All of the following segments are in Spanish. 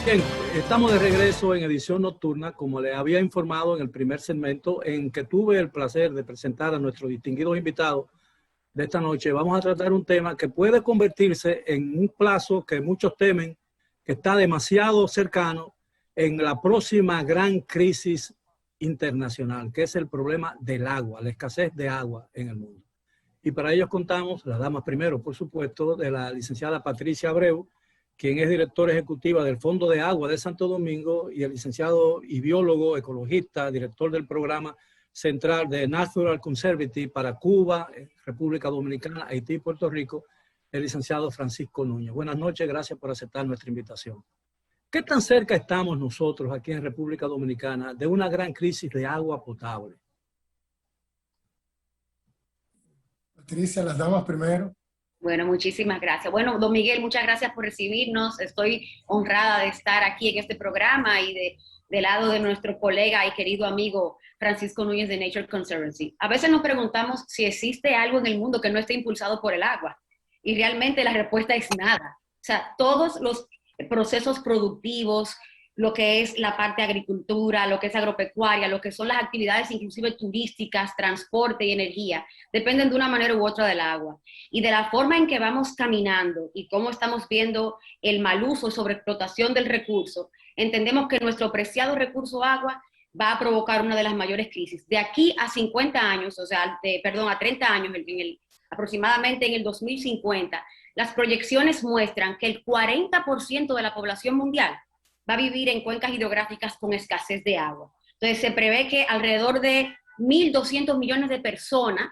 Bien, estamos de regreso en edición nocturna, como les había informado en el primer segmento, en que tuve el placer de presentar a nuestros distinguidos invitados de esta noche. Vamos a tratar un tema que puede convertirse en un plazo que muchos temen, que está demasiado cercano en la próxima gran crisis internacional, que es el problema del agua, la escasez de agua en el mundo. Y para ello contamos, las damas primero, por supuesto, de la licenciada Patricia Abreu, quien es directora ejecutiva del Fondo de Agua de Santo Domingo, y el licenciado y biólogo ecologista, director del programa central de Natural Conservancy para Cuba, República Dominicana, Haití y Puerto Rico, el licenciado Francisco Núñez. Buenas noches, gracias por aceptar nuestra invitación. ¿Qué tan cerca estamos nosotros aquí en República Dominicana de una gran crisis de agua potable? Patricia, las damas primero. Bueno, muchísimas gracias. Bueno, don Miguel, muchas gracias por recibirnos. Estoy honrada de estar aquí en este programa y del lado de nuestro colega y querido amigo Francisco Núñez de Nature Conservancy. A veces nos preguntamos si existe algo en el mundo que no esté impulsado por el agua, y realmente la respuesta es nada. O sea, todos los procesos productivos, lo que es la parte de agricultura, lo que es agropecuaria, lo que son las actividades inclusive turísticas, transporte y energía, dependen de una manera u otra del agua. Y de la forma en que vamos caminando y cómo estamos viendo el mal uso y sobreexplotación del recurso, entendemos que nuestro preciado recurso agua va a provocar una de las mayores crisis. De aquí a 50 años, o sea, a 30 años, aproximadamente en el 2050, las proyecciones muestran que el 40% de la población mundial va a vivir en cuencas hidrográficas con escasez de agua. Entonces se prevé que alrededor de 1.200 millones de personas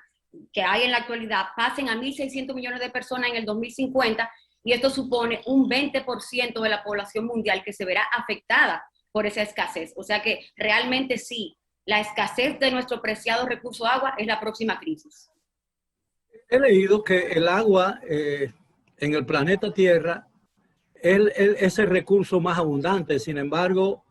que hay en la actualidad pasen a 1.600 millones de personas en el 2050, y esto supone un 20% de la población mundial que se verá afectada por esa escasez. O sea que realmente sí, la escasez de nuestro preciado recurso agua es la próxima crisis. He leído que el agua en el planeta Tierra es el recurso más abundante. Sin embargo,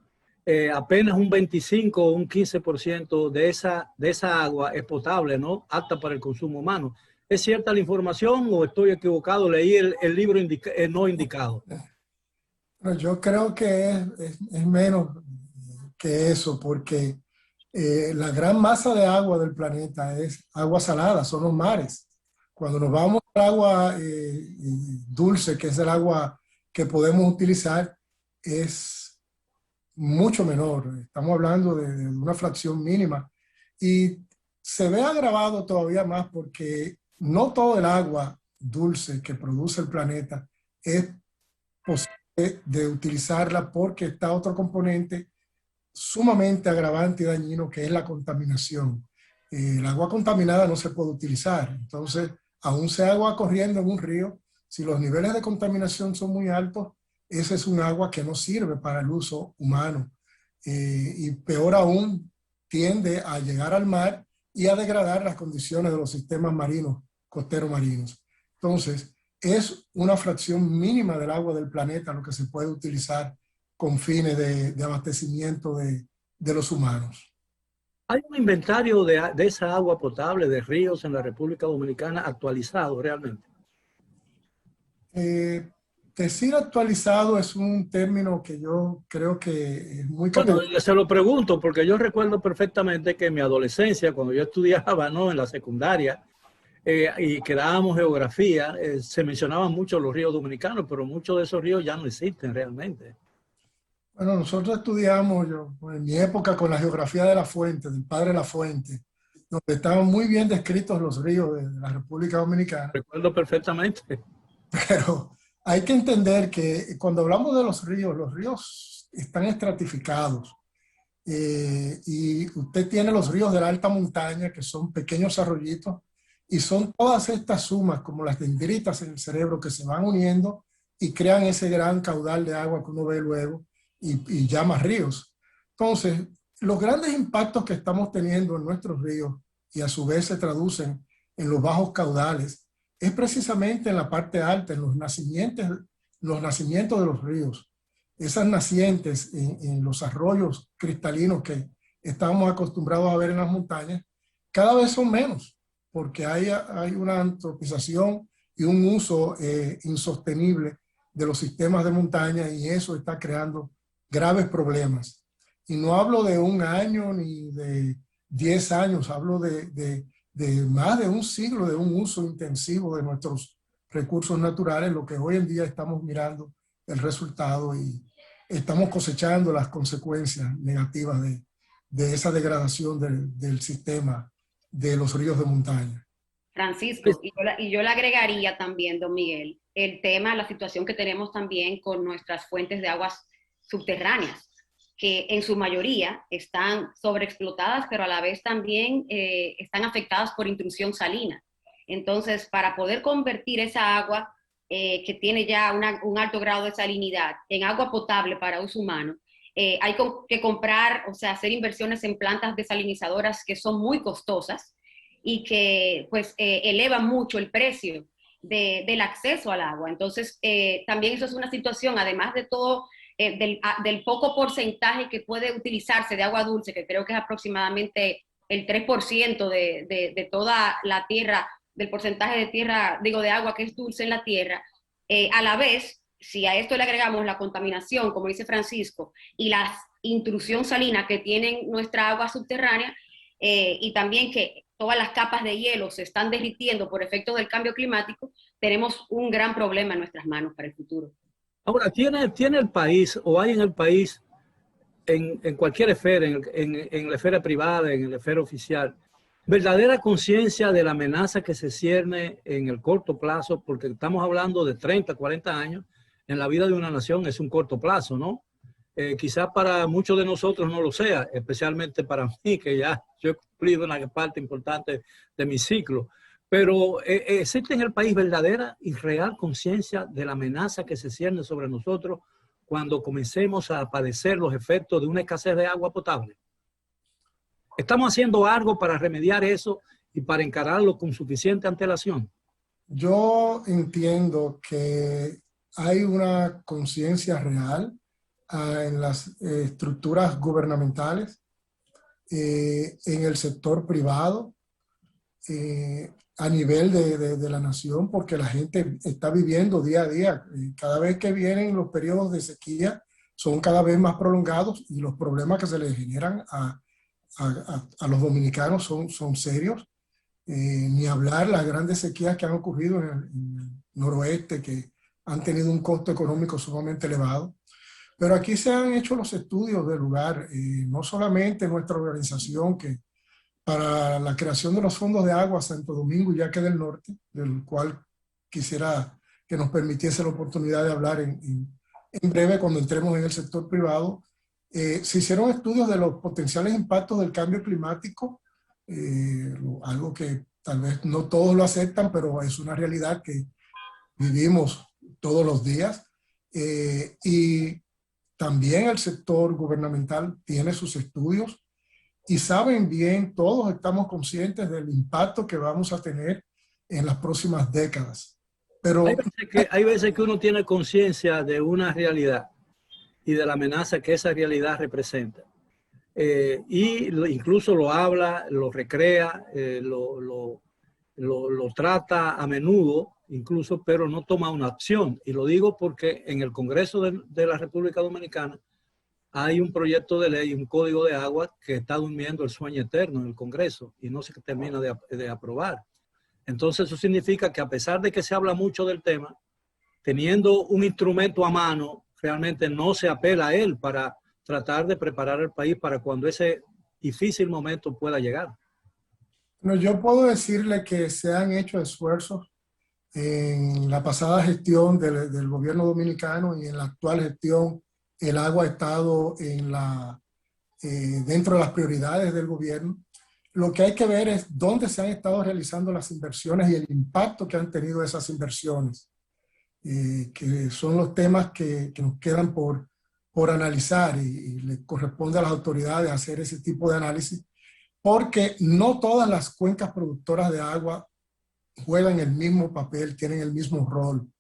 apenas un 25 o un 15% de esa agua es potable, ¿no? Apta para el consumo humano. ¿Es cierta la información o estoy equivocado? Leí el libro no indicado. Bueno, yo creo que es menos que eso, porque la gran masa de agua del planeta es agua salada, son los mares. Cuando nos vamos al agua dulce, que es el agua que podemos utilizar, es mucho menor. Estamos hablando de una fracción mínima, y se ve agravado todavía más porque no todo el agua dulce que produce el planeta es posible de utilizarla, porque está otro componente sumamente agravante y dañino, que es la contaminación. El agua contaminada no se puede utilizar. Entonces, aún sea agua corriendo en un río, si los niveles de contaminación son muy altos, ese es un agua que no sirve para el uso humano. Y peor aún, tiende a llegar al mar y a degradar las condiciones de los sistemas marinos, costeros marinos. Entonces, es una fracción mínima del agua del planeta lo que se puede utilizar con fines de abastecimiento de los humanos. ¿Hay un inventario de esa agua potable de ríos en la República Dominicana actualizado realmente? Decir actualizado es un término que yo creo que es muy categórico. Bueno, se lo pregunto porque yo recuerdo perfectamente que en mi adolescencia, cuando yo estudiaba, ¿no?, en la secundaria, y que dábamos geografía, se mencionaban mucho los ríos dominicanos, pero muchos de esos ríos ya no existen realmente. Bueno, nosotros estudiamos, en mi época, con la geografía de La Fuente, del padre La Fuente, donde estaban muy bien descritos los ríos de la República Dominicana. Recuerdo perfectamente. Pero hay que entender que cuando hablamos de los ríos están estratificados. Y usted tiene los ríos de la alta montaña, que son pequeños arroyitos, y son todas estas sumas, como las dendritas en el cerebro, que se van uniendo y crean ese gran caudal de agua que uno ve luego y llama ríos. Entonces, los grandes impactos que estamos teniendo en nuestros ríos, y a su vez se traducen en los bajos caudales, es precisamente en la parte alta, en los nacimientos de los ríos. Esas nacientes en los arroyos cristalinos que estamos acostumbrados a ver en las montañas, cada vez son menos, porque hay una antropización y un uso insostenible de los sistemas de montaña, y eso está creando graves problemas. Y no hablo de un año ni de 10 años, hablo de más de un siglo de un uso intensivo de nuestros recursos naturales, lo que hoy en día estamos mirando el resultado y estamos cosechando las consecuencias negativas de esa degradación del sistema de los ríos de montaña. Francisco, y yo le agregaría también, don Miguel, el tema, la situación que tenemos también con nuestras fuentes de aguas subterráneas, que en su mayoría están sobreexplotadas, pero a la vez también están afectadas por intrusión salina. Entonces, para poder convertir esa agua que tiene ya un alto grado de salinidad en agua potable para uso humano, hay que comprar, o sea, hacer inversiones en plantas desalinizadoras que son muy costosas y que pues elevan mucho el precio del acceso al agua. Entonces, también eso es una situación, además de todo, del poco porcentaje que puede utilizarse de agua dulce, que creo que es aproximadamente el 3% de toda la tierra, del porcentaje de tierra, digo, de agua que es dulce en la tierra. A la vez, si a esto le agregamos la contaminación, como dice Francisco, y la intrusión salina que tienen nuestra agua subterránea, y también que todas las capas de hielo se están derritiendo por efecto del cambio climático, tenemos un gran problema en nuestras manos para el futuro. Ahora, ¿tiene el país o hay en el país, en cualquier esfera, en la esfera privada, en la esfera oficial, verdadera conciencia de la amenaza que se cierne en el corto plazo? Porque estamos hablando de 30, 40 años. En la vida de una nación es un corto plazo, ¿no? Quizás para muchos de nosotros no lo sea, especialmente para mí, que ya yo he cumplido una parte importante de mi ciclo. Pero ¿existe en el país verdadera y real conciencia de la amenaza que se cierne sobre nosotros cuando comencemos a padecer los efectos de una escasez de agua potable? ¿Estamos haciendo algo para remediar eso y para encararlo con suficiente antelación? Yo entiendo que hay una conciencia real en las estructuras gubernamentales, en el sector privado, a nivel de la nación, porque la gente está viviendo día a día. Cada vez que vienen los periodos de sequía son cada vez más prolongados y los problemas que se les generan a los dominicanos son serios. Ni hablar las grandes sequías que han ocurrido en el noroeste, que han tenido un costo económico sumamente elevado. Pero aquí se han hecho los estudios del lugar, no solamente nuestra organización, que para la creación de los fondos de agua Santo Domingo y Yaque del Norte, del cual quisiera que nos permitiese la oportunidad de hablar en breve cuando entremos en el sector privado, se hicieron estudios de los potenciales impactos del cambio climático, algo que tal vez no todos lo aceptan, pero es una realidad que vivimos todos los días. Y también el sector gubernamental tiene sus estudios y saben bien, todos estamos conscientes del impacto que vamos a tener en las próximas décadas. Pero hay veces que uno tiene conciencia de una realidad y de la amenaza que esa realidad representa. Y incluso lo habla, lo recrea, lo trata a menudo, incluso, pero no toma una acción. Y lo digo porque en el Congreso de la República Dominicana hay un proyecto de ley, un código de agua que está durmiendo el sueño eterno en el Congreso y no se termina de aprobar. Entonces eso significa que a pesar de que se habla mucho del tema, teniendo un instrumento a mano, realmente no se apela a él para tratar de preparar al país para cuando ese difícil momento pueda llegar. No, yo puedo decirle que se han hecho esfuerzos en la pasada gestión del gobierno dominicano y en la actual gestión. El agua ha estado dentro de las prioridades del gobierno. Lo que hay que ver es dónde se han estado realizando las inversiones y el impacto que han tenido esas inversiones, que son los temas que nos quedan por analizar y le corresponde a las autoridades hacer ese tipo de análisis, porque no todas las cuencas productoras de agua juegan el mismo papel, tienen el mismo rol.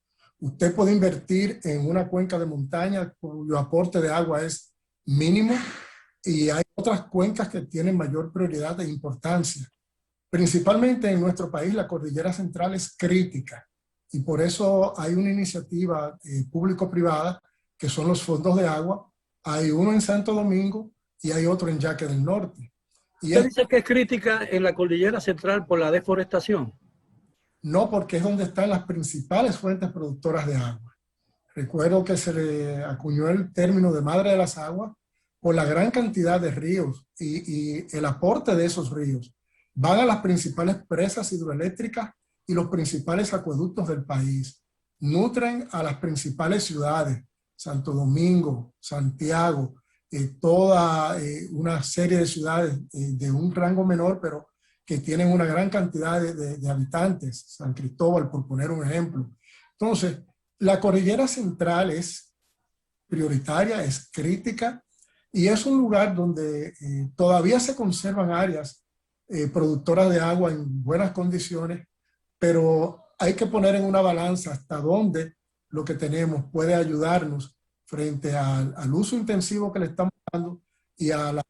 Usted puede invertir en una cuenca de montaña cuyo aporte de agua es mínimo y hay otras cuencas que tienen mayor prioridad e importancia. Principalmente en nuestro país la cordillera central es crítica y por eso hay una iniciativa público-privada que son los fondos de agua. Hay uno en Santo Domingo y hay otro en Yaque del Norte. Y Usted dice que es crítica en la cordillera central por la deforestación. no, porque es donde están las principales fuentes productoras de agua. Recuerdo que se le acuñó el término de madre de las aguas por la gran cantidad de ríos y el aporte de esos ríos. Van a las principales presas hidroeléctricas y los principales acueductos del país. Nutren a las principales ciudades, Santo Domingo, Santiago, toda una serie de ciudades de un rango menor, pero que tienen una gran cantidad de habitantes, San Cristóbal, por poner un ejemplo. Entonces, la cordillera central es prioritaria, es crítica, y es un lugar donde todavía se conservan áreas productoras de agua en buenas condiciones, pero hay que poner en una balanza hasta dónde lo que tenemos puede ayudarnos frente al uso intensivo que le estamos dando y a las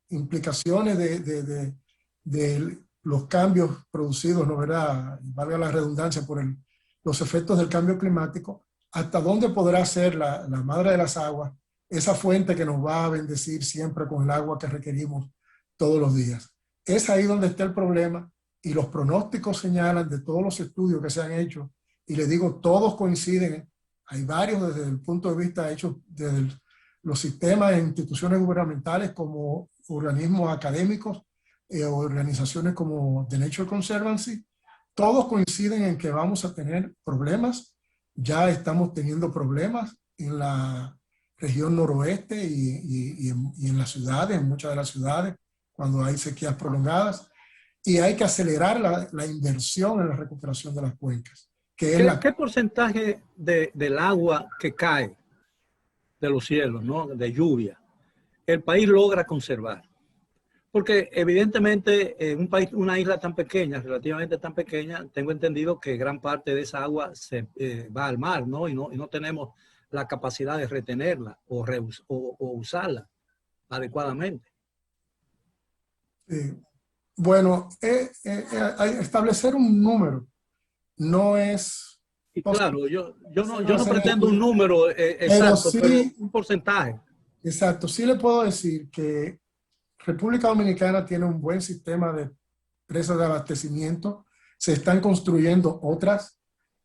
implicaciones de los cambios producidos, ¿no verdad? Valga la redundancia, por los efectos del cambio climático, hasta dónde podrá ser la madre de las aguas, esa fuente que nos va a bendecir siempre con el agua que requerimos todos los días. Es ahí donde está el problema y los pronósticos señalan de todos los estudios que se han hecho, y les digo, todos coinciden, hay varios desde el punto de vista hechos desde los sistemas e instituciones gubernamentales como organismos académicos, organizaciones como The Nature Conservancy, todos coinciden en que vamos a tener problemas. Ya estamos teniendo problemas en la región noroeste y en las ciudades, en muchas de las ciudades, cuando hay sequías prolongadas, y hay que acelerar la inversión en la recuperación de las cuencas. ¿Qué porcentaje del agua que cae de los cielos, ¿no? De lluvia, el país logra conservar? Porque evidentemente en un país, una isla tan pequeña, relativamente tan pequeña, tengo entendido que gran parte de esa agua se va al mar, ¿no? Y no tenemos la capacidad de retenerla o usarla adecuadamente. Bueno, establecer un número no es... Y claro, yo no pretendo un número exacto, pero un porcentaje. Exacto, sí le puedo decir que República Dominicana tiene un buen sistema de presas de abastecimiento, se están construyendo otras,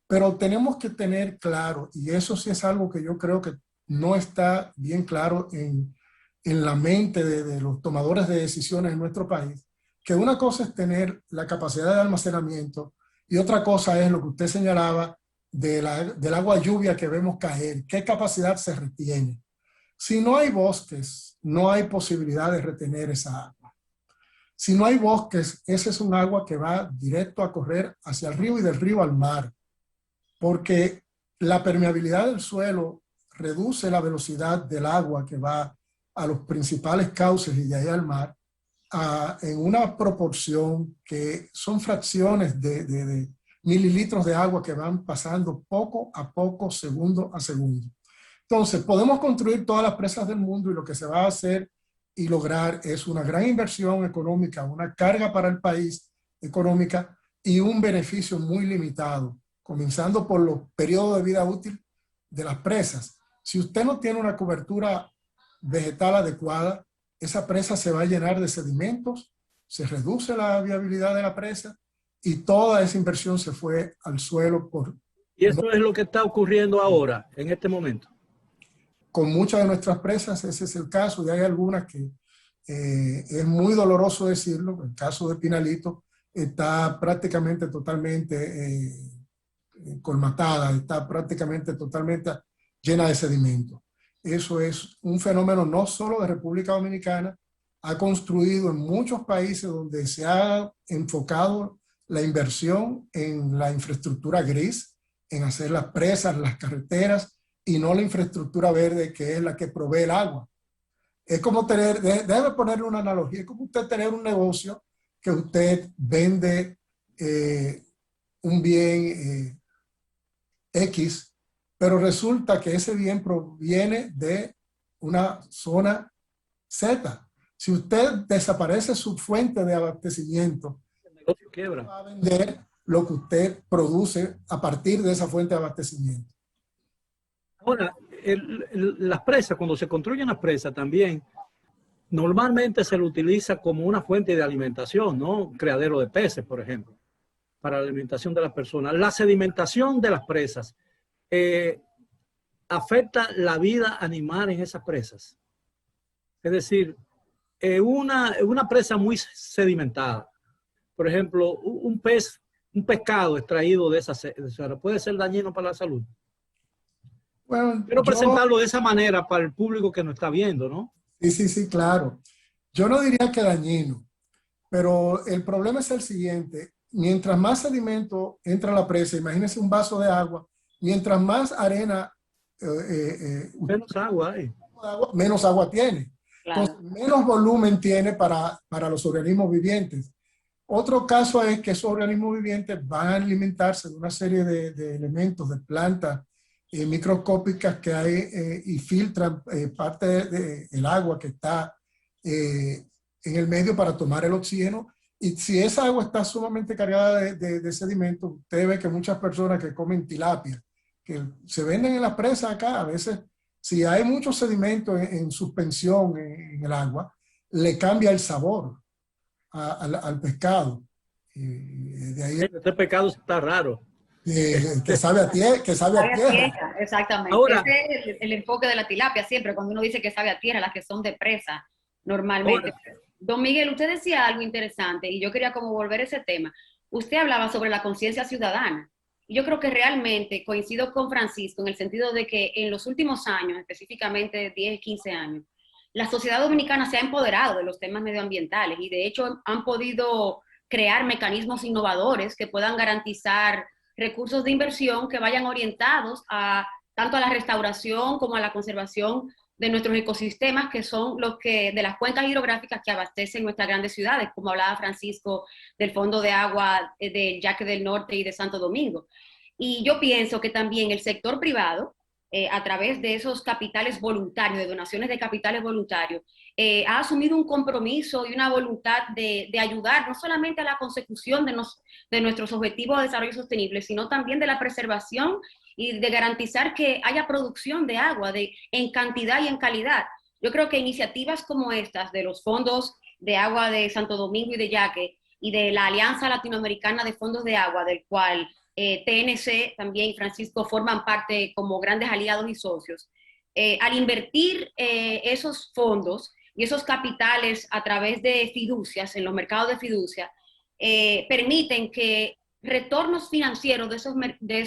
pero tenemos que tener claro, y eso sí es algo que yo creo que no está bien claro en la mente de los tomadores de decisiones en nuestro país, que una cosa es tener la capacidad de almacenamiento y otra cosa es lo que usted señalaba del agua lluvia que vemos caer, qué capacidad se retiene. Si no hay bosques, no hay posibilidad de retener esa agua. Si no hay bosques, ese es un agua que va directo a correr hacia el río y del río al mar, porque la permeabilidad del suelo reduce la velocidad del agua que va a los principales cauces y de ahí al mar en una proporción que son fracciones de mililitros de agua que van pasando poco a poco, segundo a segundo. Entonces, podemos construir todas las presas del mundo y lo que se va a hacer y lograr es una gran inversión económica, una carga para el país económica y un beneficio muy limitado, comenzando por los periodos de vida útil de las presas. Si usted no tiene una cobertura vegetal adecuada, esa presa se va a llenar de sedimentos, se reduce la viabilidad de la presa y toda esa inversión se fue al suelo. Y eso es lo que está ocurriendo ahora, en este momento. Con muchas de nuestras presas ese es el caso, y hay algunas que es muy doloroso decirlo. El caso de Pinalito está prácticamente totalmente colmatada, está prácticamente totalmente llena de sedimentos. Eso es un fenómeno no solo de República Dominicana, ha construido en muchos países donde se ha enfocado la inversión en la infraestructura gris, en hacer las presas, las carreteras, y no la infraestructura verde que es la que provee el agua. Es como tener, déjame ponerle una analogía, es como usted tener un negocio que usted vende un bien X, pero resulta que ese bien proviene de una zona Z. Si usted desaparece su fuente de abastecimiento, el negocio quiebra. Va a vender lo que usted produce a partir de esa fuente de abastecimiento. Ahora, las presas, cuando se construyen las presas también, normalmente se lo utiliza como una fuente de alimentación, ¿no? Un criadero de peces, por ejemplo, para la alimentación de las personas. La sedimentación de las presas afecta la vida animal en esas presas. Es decir, una presa muy sedimentada, por ejemplo, un pescado extraído de esa puede ser dañino para la salud. Bueno, Quiero presentarlo de esa manera para el público que nos está viendo, ¿no? Sí, claro. Yo no diría que dañino, pero el problema es el siguiente. Mientras más sedimento entra a la presa, imagínense un vaso de agua, mientras más arena, Menos agua, menos agua tiene. Claro. Entonces, menos volumen tiene para los organismos vivientes. Otro caso es que esos organismos vivientes van a alimentarse de una serie de elementos, de plantas microscópicas que hay y filtran parte del agua que está en el medio para tomar el oxígeno. Y si esa agua está sumamente cargada de sedimentos, usted ve que muchas personas que comen tilapia, que se venden en las presas acá, a veces, si hay mucho sedimento en suspensión en el agua, le cambia el sabor al pescado. De ahí este pescado está raro. que sabe a tierra. Exactamente. Ahora, ese es el enfoque de la tilapia siempre, cuando uno dice que sabe a tierra, las que son de presa, normalmente. Ahora, Don Miguel, usted decía algo interesante y yo quería como volver a ese tema. Usted hablaba sobre la conciencia ciudadana. Y yo creo que realmente coincido con Francisco en el sentido de que en los últimos años, específicamente 10, 15 años, la sociedad dominicana se ha empoderado de los temas medioambientales y de hecho han podido crear mecanismos innovadores que puedan garantizar recursos de inversión que vayan orientados a tanto a la restauración como a la conservación de nuestros ecosistemas, que son los que de las cuencas hidrográficas que abastecen nuestras grandes ciudades, como hablaba Francisco del Fondo de Agua de Yaque del Norte y de Santo Domingo. Y yo pienso que también el sector privado, a través de esos capitales voluntarios, de donaciones de capitales voluntarios, ha asumido un compromiso y una voluntad de ayudar no solamente a la consecución de nuestros objetivos de desarrollo sostenible, sino también de la preservación y de garantizar que haya producción de agua en cantidad y en calidad. Yo creo que iniciativas como estas de los fondos de agua de Santo Domingo y de Yaque y de la Alianza Latinoamericana de Fondos de Agua, del cual TNC también y Francisco forman parte como grandes aliados y socios, al invertir esos fondos y esos capitales a través de fiducias, en los mercados de fiducia, permiten que retornos financieros de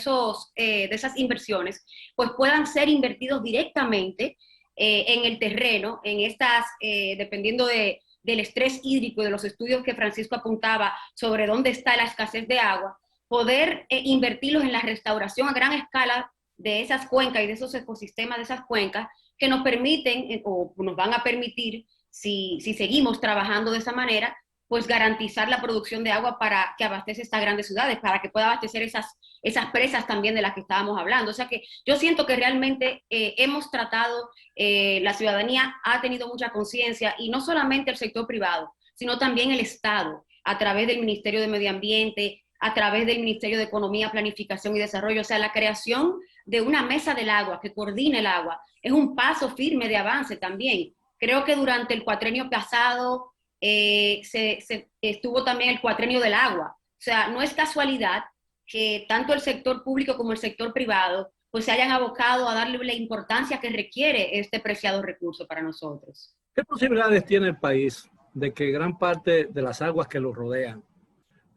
esas inversiones pues puedan ser invertidos directamente en el terreno, en estas, dependiendo del estrés hídrico y de los estudios que Francisco apuntaba sobre dónde está la escasez de agua, poder invertirlos en la restauración a gran escala de esas cuencas y de esos ecosistemas de esas cuencas que nos permiten o nos van a permitir, si seguimos trabajando de esa manera, pues garantizar la producción de agua para que abastece estas grandes ciudades, para que pueda abastecer esas presas también de las que estábamos hablando. O sea que yo siento que realmente hemos tratado, la ciudadanía ha tenido mucha conciencia y no solamente el sector privado, sino también el Estado, a través del Ministerio de Medio Ambiente, a través del Ministerio de Economía, Planificación y Desarrollo. O sea, la creación de una mesa del agua que coordine el agua es un paso firme de avance también. Creo que durante el cuatrenio pasado estuvo también el cuatrenio del agua. O sea, no es casualidad que tanto el sector público como el sector privado pues se hayan abocado a darle la importancia que requiere este preciado recurso para nosotros. ¿Qué posibilidades tiene el país de que gran parte de las aguas que lo rodean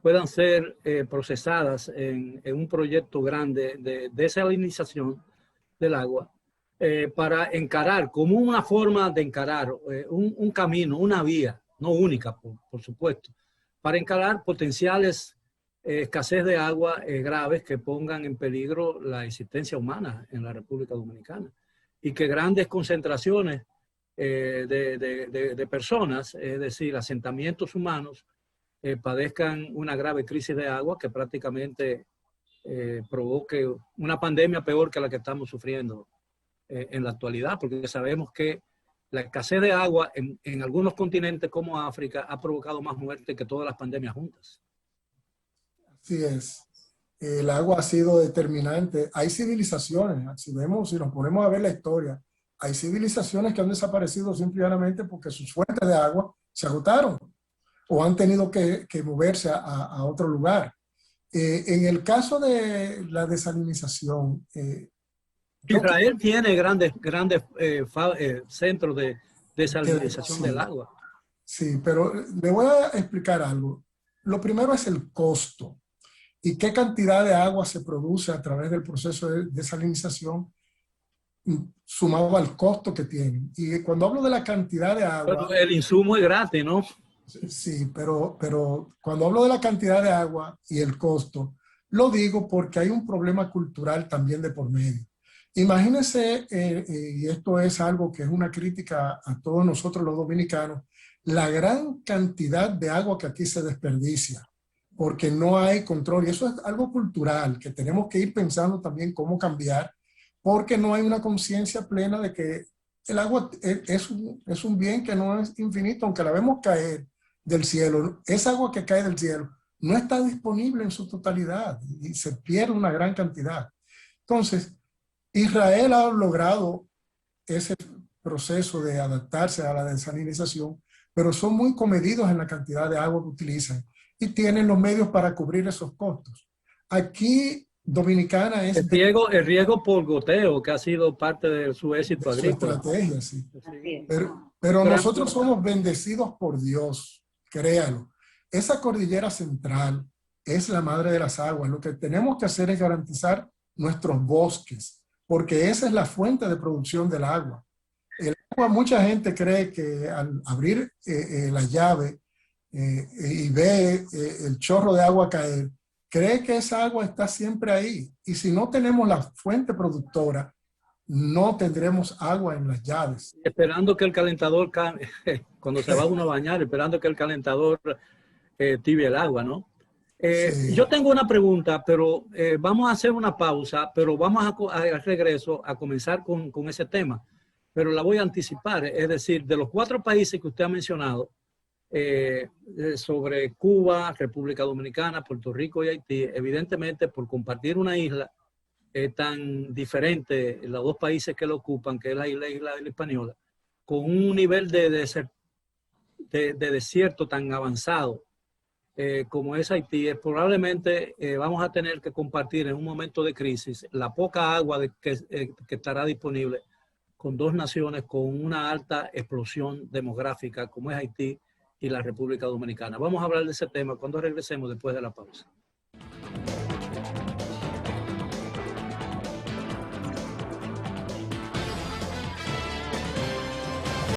puedan ser procesadas en un proyecto grande de desalinización del agua para encarar, como una forma de encarar un camino, una vía, no única, por supuesto, para encarar potenciales escasez de agua graves que pongan en peligro la existencia humana en la República Dominicana y que grandes concentraciones de personas, es decir, asentamientos humanos, padezcan una grave crisis de agua que prácticamente provoque una pandemia peor que la que estamos sufriendo en la actualidad, porque sabemos que la escasez de agua en algunos continentes como África ha provocado más muerte que todas las pandemias juntas. Así es. El agua ha sido determinante. Hay civilizaciones, si vemos, si nos ponemos a ver la historia, hay civilizaciones que han desaparecido simplemente porque sus fuentes de agua se agotaron o han tenido que moverse a otro lugar. En el caso de la desalinización, Israel tiene grandes centros de desalinización del agua. Sí, pero le voy a explicar algo. Lo primero es el costo y qué cantidad de agua se produce a través del proceso de desalinización sumado al costo que tienen. Y cuando hablo de la cantidad de agua... Pero el insumo es gratis, ¿no? Sí, pero cuando hablo de la cantidad de agua y el costo, lo digo porque hay un problema cultural también de por medio. Imagínense, y esto es algo que es una crítica a todos nosotros los dominicanos, la gran cantidad de agua que aquí se desperdicia, porque no hay control. Y eso es algo cultural que tenemos que ir pensando también cómo cambiar, porque no hay una conciencia plena de que el agua es un bien que no es infinito, aunque la vemos caer del cielo. Esa agua que cae del cielo no está disponible en su totalidad y se pierde una gran cantidad. Entonces, Israel ha logrado ese proceso de adaptarse a la desalinización, pero son muy comedidos en la cantidad de agua que utilizan y tienen los medios para cubrir esos costos. Aquí Dominicana es... El riego por goteo, que ha sido parte de su éxito agrícola. Estrategia, sí. Pero nosotros somos bendecidos por Dios, créalo. Esa cordillera central es la madre de las aguas. Lo que tenemos que hacer es garantizar nuestros bosques, porque esa es la fuente de producción del agua. El agua, mucha gente cree que al abrir la llave y ve el chorro de agua caer, cree que esa agua está siempre ahí. Y si no tenemos la fuente productora, no tendremos agua en las llaves. Esperando que el calentador, cuando se va uno a bañar, esperando que el calentador tibie el agua, ¿no? Sí. Yo tengo una pregunta, pero vamos a hacer una pausa, pero vamos a regreso a comenzar con ese tema. Pero la voy a anticipar, es decir, de los 4 países que usted ha mencionado, sobre Cuba, República Dominicana, Puerto Rico y Haití, evidentemente por compartir una isla tan diferente, los 2 países que lo ocupan, que es la isla de la Española, con un nivel de desierto tan avanzado como es Haití, probablemente vamos a tener que compartir en un momento de crisis la poca agua que estará disponible con 2 naciones con una alta explosión demográfica como es Haití y la República Dominicana. Vamos a hablar de ese tema cuando regresemos después de la pausa.